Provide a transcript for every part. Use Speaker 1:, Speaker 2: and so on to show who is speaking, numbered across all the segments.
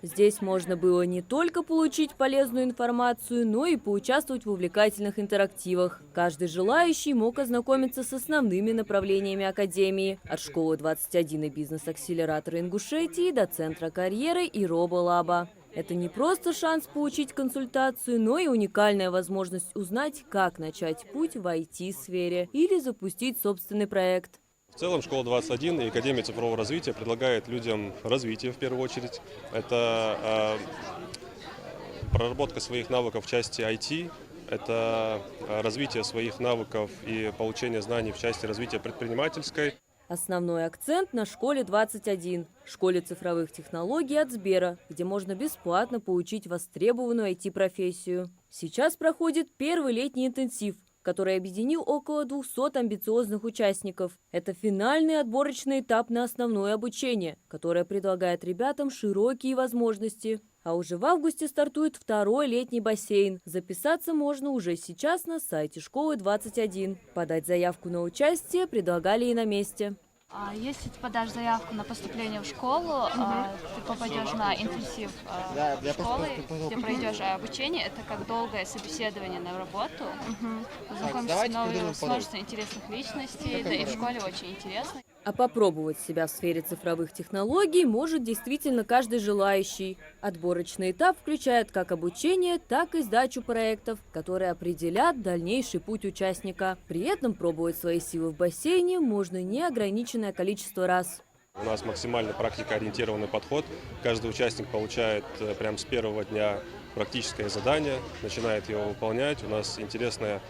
Speaker 1: Здесь можно было не только получить полезную информацию, но и поучаствовать в увлекательных интерактивах. Каждый желающий мог ознакомиться с основными направлениями Академии. От школы 21 и бизнес-акселератора Ингушетии до Центра карьеры и Роболаба. Это не просто шанс получить консультацию, но и уникальная возможность узнать, как начать путь в IT-сфере или запустить собственный проект.
Speaker 2: В целом школа 21 и Академия цифрового развития предлагает людям развитие в первую очередь. Это проработка своих навыков в части IT, это развитие своих навыков и получение знаний в части развития предпринимательской.
Speaker 1: Основной акцент на школе 21, школе цифровых технологий от Сбера, где можно бесплатно получить востребованную IT-профессию. Сейчас проходит первый летний интенсив, который объединил около 200 амбициозных участников. Это финальный отборочный этап на основное обучение, которое предлагает ребятам широкие возможности. А уже в августе стартует второй летний бассейн. Записаться можно уже сейчас на сайте школы 21. Подать заявку на участие предлагали и на месте.
Speaker 3: Если ты подашь заявку на поступление в школу, ты попадешь на интенсив школы, где пройдешь обучение. Это как долгое собеседование на работу. Познакомишься с множеством интересных личностей, да и в школе очень интересно.
Speaker 1: А попробовать себя в сфере цифровых технологий может действительно каждый желающий. Отборочный этап включает как обучение, так и сдачу проектов, которые определят дальнейший путь участника. При этом пробовать свои силы в бассейне можно неограниченное количество раз.
Speaker 2: У нас максимально практикоориентированный подход. Каждый участник получает прямо с первого дня практическое задание, начинает его выполнять. У нас интересная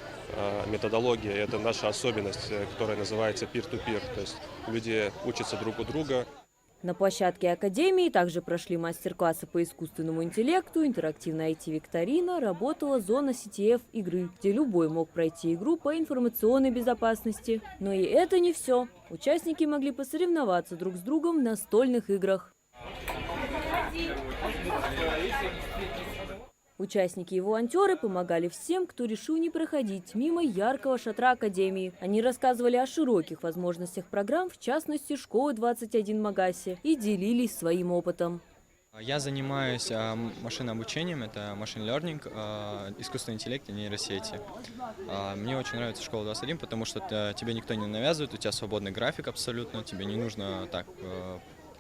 Speaker 2: методология, это наша особенность, которая называется peer-to-peer. То есть люди учатся друг у друга.
Speaker 1: На площадке Академии также прошли мастер-классы по искусственному интеллекту, интерактивная IT-викторина, работала зона CTF игры, где любой мог пройти игру по информационной безопасности. Но и это не все. Участники могли посоревноваться друг с другом в настольных играх. Участники и волонтеры помогали всем, кто решил не проходить мимо яркого шатра Академии. Они рассказывали о широких возможностях программ, в частности, школы 21 Магасе, и делились своим опытом.
Speaker 4: Я занимаюсь машинным обучением, это machine learning, искусственный интеллект и нейросети. Мне очень нравится школа 21, потому что тебе никто не навязывает, у тебя свободный график абсолютно, тебе не нужно так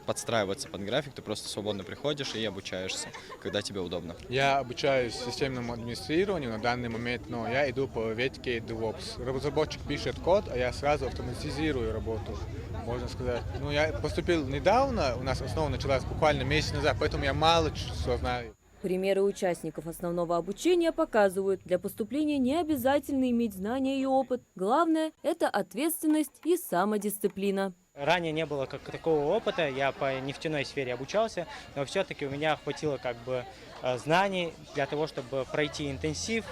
Speaker 4: подстраиваться под график, ты просто свободно приходишь и обучаешься, когда тебе удобно.
Speaker 5: Я обучаюсь системному администрированию на данный момент, но я иду по ветке DevOps. Разработчик пишет код, а я сразу автоматизирую работу, можно сказать. Я поступил недавно, у нас основа началась буквально месяц назад, поэтому я мало что знаю.
Speaker 1: Примеры участников основного обучения показывают, для поступления не обязательно иметь знания и опыт. Главное – это ответственность и самодисциплина.
Speaker 6: Ранее не было как такого опыта, я по нефтяной сфере обучался, но все-таки у меня хватило знаний для того, чтобы пройти интенсив,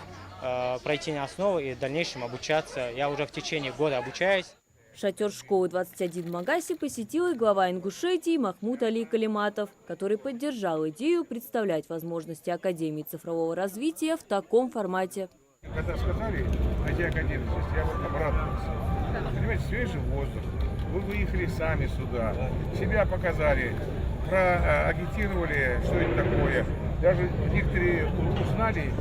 Speaker 6: пройти на основу и в дальнейшем обучаться. Я уже в течение года обучаюсь.
Speaker 1: Шатер школы 21 в Магасе посетил и глава Ингушетии Махмуд Али Калиматов, который поддержал идею представлять возможности Академии цифрового развития в таком формате.
Speaker 7: Когда сказали найти Академию, я обрадовался. Понимаете, свежий воздух. Вы выехали сами сюда, себя показали, проагитировали, что это такое. Даже некоторые узнали,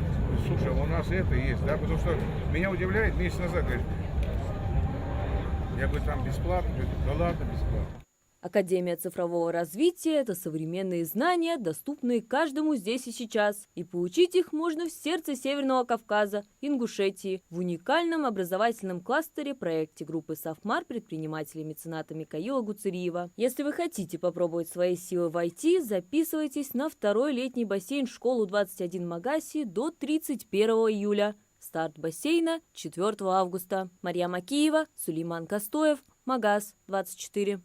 Speaker 7: слушай, у нас это есть, да, потому что меня удивляет, месяц назад, говорит, я говорю, там бесплатно, говорит, да ладно, бесплатно.
Speaker 1: Академия цифрового развития – это современные знания, доступные каждому здесь и сейчас. И получить их можно в сердце Северного Кавказа, Ингушетии, в уникальном образовательном кластере проекте группы «Софмар» предпринимателей мецената Микаила Гуцериева. Если вы хотите попробовать свои силы в IT, записывайтесь на второй летний бассейн в школу 21 Магаси до 31 июля. Старт бассейна 4 августа. Марьям Акиева, Сулейман Костоев, Магас 24.